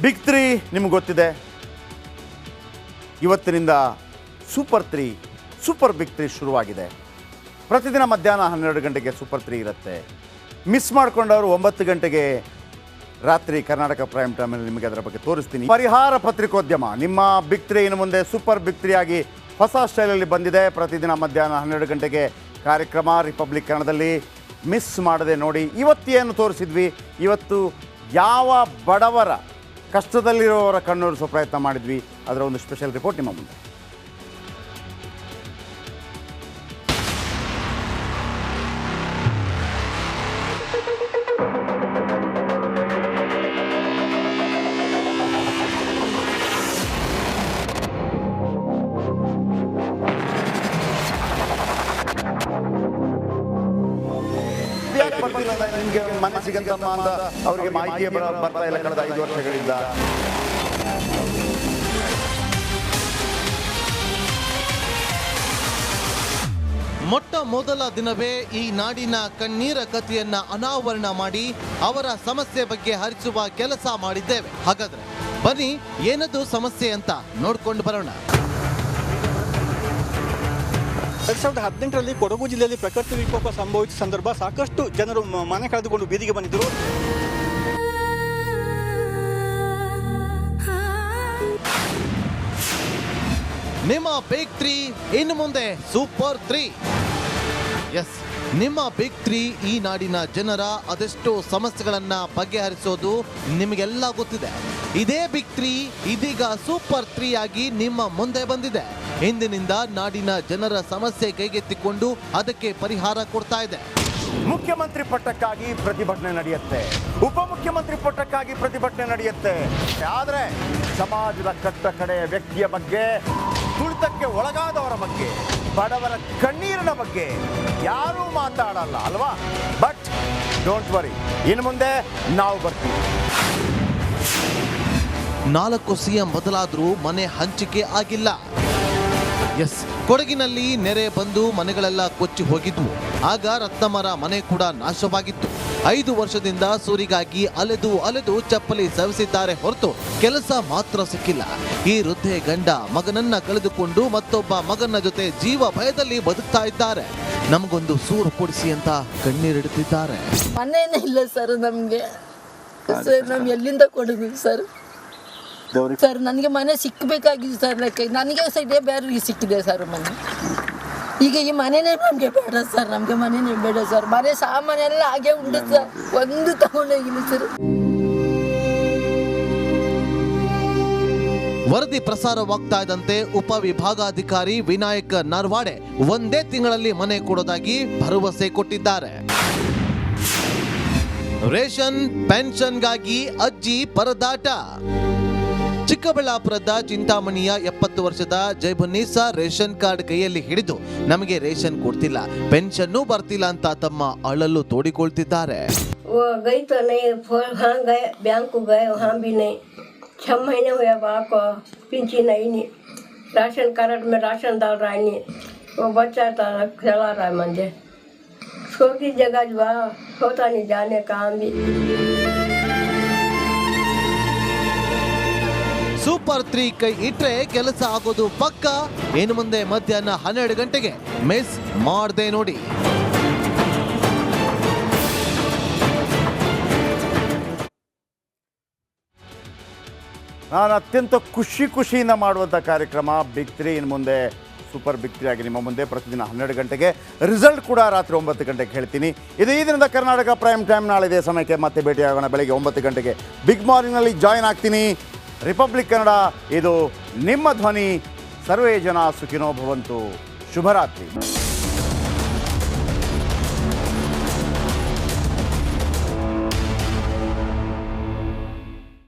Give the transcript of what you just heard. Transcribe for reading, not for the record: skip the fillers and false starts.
Big 3 ನಿಮ್ಗೆ ಗೊತ್ತಿದೆ. ಇವತ್ತಿನಿಂದ ಸೂಪರ್ 3 ಸೂಪರ್ ಬಿಗ್ 3 ಶುರುವಾಗಿದೆ. ಪ್ರತಿದಿನ ಮಧ್ಯಾಹ್ನ 12 ಗಂಟೆಗೆ ಸೂಪರ್ 3 ಇರುತ್ತೆ. ಮಿಸ್ ಮಾಡಿಕೊಂಡವರು 9 ಗಂಟೆಗೆ ರಾತ್ರಿ ಕರ್ನಾಟಕ ಪ್ರೈಮ್ ಟೈಮಲ್ಲಿ ನಿಮಗೆ ಅದರ ಬಗ್ಗೆ ತೋರಿಸ್ತೀನಿ. ಪರಿಹಾರ ಪತ್ರಿಕೋದ್ಯಮ ನಿಮ್ಮ ಬಿಗ್ 3 ಇನ್ನು ಮುಂದೆ ಸೂಪರ್ ಬಿಗ್ 3 ಆಗಿ ಹೊಸ ಸ್ಟೈಲಲ್ಲಿ ಬಂದಿದೆ. ಪ್ರತಿದಿನ ಮಧ್ಯಾಹ್ನ 12 ಗಂಟೆಗೆ ಕಾರ್ಯಕ್ರಮ ರಿಪಬ್ಲಿಕ್ ಕನ್ನಡದಲ್ಲಿ ಮಿಸ್ ಮಾಡದೆ ನೋಡಿ. ಇವತ್ತೇನು ತೋರಿಸಿದ್ವಿ, ಇವತ್ತು ಯಾವ ಬಡವರ ಕಷ್ಟದಲ್ಲಿರುವವರ ಕಣ್ಣೊರೆಸೋ ಪ್ರಯತ್ನ ಮಾಡಿದ್ವಿ, ಅದರ ಒಂದು ಸ್ಪೆಷಲ್ ರಿಪೋರ್ಟ್ ನಿಮ್ಮ ಮುಂದೆ. ನಿಮಗೆ ಮನೆ ಸಿಗಂತಮ್ಮ ಅಂತ ಅವರಿಗೆ ಮಾಹಿತಿಯೇ ಬರ್ತಾ ಇಲ್ಲ ಕಳೆದ 5 ವರ್ಷಗಳಿಂದ. ಮೊಟ್ಟ ಮೊದಲ ದಿನವೇ ಈ ನಾಡಿನ ಕಣ್ಣೀರ ಕಥೆಯನ್ನ ಅನಾವರಣ ಮಾಡಿ ಅವರ ಸಮಸ್ಯೆ ಬಗ್ಗೆ ಹರಿಸುವ ಕೆಲಸ ಮಾಡಿದ್ದೇವೆ. ಹಾಗಾದ್ರೆ ಬನ್ನಿ ಏನದು ಸಮಸ್ಯೆ ಅಂತ ನೋಡ್ಕೊಂಡು ಬರೋಣ. 2018ರಲ್ಲಿ ಕೊಡಗು ಜಿಲ್ಲೆಯಲ್ಲಿ ಪ್ರಕೃತಿ ವಿಕೋಪ ಸಂಭವಿಸಿದ ಸಂದರ್ಭ ಸಾಕಷ್ಟು ಜನರು ಮನೆ ಕಳೆದುಕೊಂಡು ಬೀದಿಗೆ ಬಂದಿದ್ದರು. ನಿಮ್ಮ ಬಿಗ್ 3 ಇನ್ನು ಮುಂದೆ ಸೂಪರ್ 3. ಎಸ್, ನಿಮ್ಮ ಬಿಗ್ 3 ಈ ನಾಡಿನ ಜನರ ಅದೆಷ್ಟೋ ಸಮಸ್ಯೆಗಳನ್ನ ಬಗೆಹರಿಸೋದು ನಿಮಗೆಲ್ಲ ಗೊತ್ತಿದೆ. ಇದೇ ಬಿಗ್ 3 ಇದೀಗ ಸೂಪರ್ 3 ಆಗಿ ನಿಮ್ಮ ಮುಂದೆ ಬಂದಿದೆ. ಇಂದಿನಿಂದ ನಾಡಿನ ಜನರ ಸಮಸ್ಯೆ ಕೈಗೆತ್ತಿಕೊಂಡು ಅದಕ್ಕೆ ಪರಿಹಾರ ಕೊಡ್ತಾ ಇದೆ. ಮುಖ್ಯಮಂತ್ರಿ ಪಟ್ಟಕ್ಕಾಗಿ ಪ್ರತಿಭಟನೆ ನಡೆಯುತ್ತೆ, ಉಪಮುಖ್ಯಮಂತ್ರಿ ಪಟ್ಟಕ್ಕಾಗಿ ಪ್ರತಿಭಟನೆ ನಡೆಯುತ್ತೆ. ಆದರೆ ಸಮಾಜದ ಕಟ್ಟ ಕಡೆಯ ವ್ಯಕ್ತಿಯ ಬಗ್ಗೆ, ತುಳಿತಕ್ಕೆ ಒಳಗಾದವರ ಬಗ್ಗೆ, ಬಡವರ ಕಣ್ಣೀರಿನ ಬಗ್ಗೆ ಯಾರೂ ಮಾತಾಡಲ್ಲ ಅಲ್ವಾ? ಬಟ್ ಡೋಂಟ್ ವರಿ, ಇನ್ನು ಮುಂದೆ ನಾವು ಬರ್ತೀವಿ. 4 CM ಬದಲಾದರೂ ಮನೆ ಹಂಚಿಕೆ ಆಗಿಲ್ಲ. ಎಸ್, ಕೊಡಗಿನಲ್ಲಿ ನೆರೆ ಬಂದು ಮನೆಗಳೆಲ್ಲ ಕೊಚ್ಚಿ ಹೋಗಿದ್ವು. ಆಗ ರತ್ನಮರ ಮನೆ ಕೂಡ ನಾಶವಾಗಿತ್ತು. 5 ವರ್ಷದಿಂದ ಸೂರಿಗಾಗಿ ಅಲೆದು ಅಲೆದು ಚಪ್ಪಲಿ ಸವಿಸಿದ್ದಾರೆ ಹೊರತು ಕೆಲಸ ಮಾತ್ರ ಸಿಕ್ಕಿಲ್ಲ. ಈ ವೃದ್ಧೆ ಗಂಡ ಮಗನನ್ನ ಕಳೆದುಕೊಂಡು ಮತ್ತೊಬ್ಬ ಮಗನ ಜೊತೆ ಜೀವ ಭಯದಲ್ಲಿ ಬದುಕ್ತಾ ಇದ್ದಾರೆ. ನಮಗೊಂದು ಸೂರು ಕೊಡಿಸಿ ಅಂತ ಕಣ್ಣೀರಿಡುತ್ತಿದ್ದಾರೆ. ಮನೇನೇ ಇಲ್ಲ ಸರ್ ನಮಗೆ. ಸರ್ ನಾವು ಎಲ್ಲಿಂದ ಕೊಡೋದು ಸರ್? ಸರ್ ನನಗೆ ಮನೆ ಸಿಕ್ಕಬೇಕಾಗಿದೆ ಸರ್. ನನಗೆ ಸೈಡೇ ಬೇರೆ ಸಿಕ್ಕಿದೆ ಸರ್ ಮನೆ. ಈಗ ಈ ಮನೆನೇ ನಮಗೆ ಬೇಡ ಸರ್, ನಮಗೆ ಮನೆನೇ ಬೇಡ ಸರ್. ಮನೆ ಸಾಮಾನೆಲ್ಲ ಹಾಗೆ ಉಂಟು ಸರ್, ಒಂದು ತಗೊಂಡೋಗಿಲ್ಲ ಸರ್. ವರದಿ ಪ್ರಸಾರವಾಗ್ತಾ ಇದ್ದಂತೆ ಉಪವಿಭಾಗಾಧಿಕಾರಿ ವಿನಾಯಕ್ ನರ್ವಾಡೆ ಒಂದೇ ತಿಂಗಳಲ್ಲಿ ಮನೆ ಕೊಡೋದಾಗಿ ಭರವಸೆ ಕೊಟ್ಟಿದ್ದಾರೆ. ರೇಷನ್ ಪೆನ್ಷನ್ಗಾಗಿ ಅಜ್ಜಿ ಪರದಾಟ. ಚಿಕ್ಕಬಳ್ಳಾಪುರದ ಚಿಂತಾಮಣಿಯ 70 ವರ್ಷದ ಜೈಬನ್ನೀಸಾ ರೇಷನ್ ಕಾರ್ಡ್ ಕೈಯಲ್ಲಿ ಹಿಡಿದು ನಮಗೆ ರೇಷನ್ ಕೊಡ್ತಿಲ್ಲ, ಪೆನ್ಷನ್ನೂ ಬರ್ತಿಲ್ಲ ಅಂತ ತಮ್ಮ ಅಳಲು ತೋಡಿಕೊಳ್ತಿದ್ದಾರೆ. गई तो नहीं, हाँ गए बैंक को गए, वहाँ भी नहीं. 6 महीने हुए बाप को पेंशन नहीं. राशन कार्ड में राशन डाल रहा नहीं. वो बच्चा तो चला रहा है मंदिर. छोटी जगह जो होता नहीं जाने काम भी. ಸೂಪರ್ 3 ಕೈ ಇಟ್ರೆ ಕೆಲಸ ಆಗೋದು ಪಕ್ಕ. ಇನ್ನು ಮುಂದೆ ಮಧ್ಯಾಹ್ನ 12 ಗಂಟೆಗೆ ಮಿಸ್ ಮಾಡದೆ ನೋಡಿ. ನಾನು ಅತ್ಯಂತ ಖುಷಿಯಿಂದ ಮಾಡುವಂಥ ಕಾರ್ಯಕ್ರಮ ಬಿಗ್ 3 ಇನ್ನು ಮುಂದೆ ಸೂಪರ್ ಬಿಗ್ 3 ಆಗಿ ನಿಮ್ಮ ಮುಂದೆ ಪ್ರತಿದಿನ 12 ಗಂಟೆಗೆ. ರಿಸಲ್ಟ್ ಕೂಡ ರಾತ್ರಿ 9 ಗಂಟೆಗೆ ಹೇಳ್ತೀನಿ. ಇದು ಈ ದಿನದ ಕರ್ನಾಟಕ ಪ್ರೈಮ್ ಟೈಮ್. ನಾಳೆ ಇದೇ ಸಮಯಕ್ಕೆ ಮತ್ತೆ ಭೇಟಿಯಾಗೋಣ. ಬೆಳಗ್ಗೆ 9 ಗಂಟೆಗೆ ಬಿಗ್ ಮಾರ್ನಿಂಗ್ನಲ್ಲಿ ಜಾಯ್ನ್ ಆಗ್ತೀನಿ. ರಿಪಬ್ಲಿಕ್ ಕನ್ನಡ, ಇದು ನಿಮ್ಮ ಧ್ವನಿ. ಸರ್ವೇ ಜನ ಸುಖಿನೋ ಭವಂತು. ಶುಭರಾತ್ರಿ.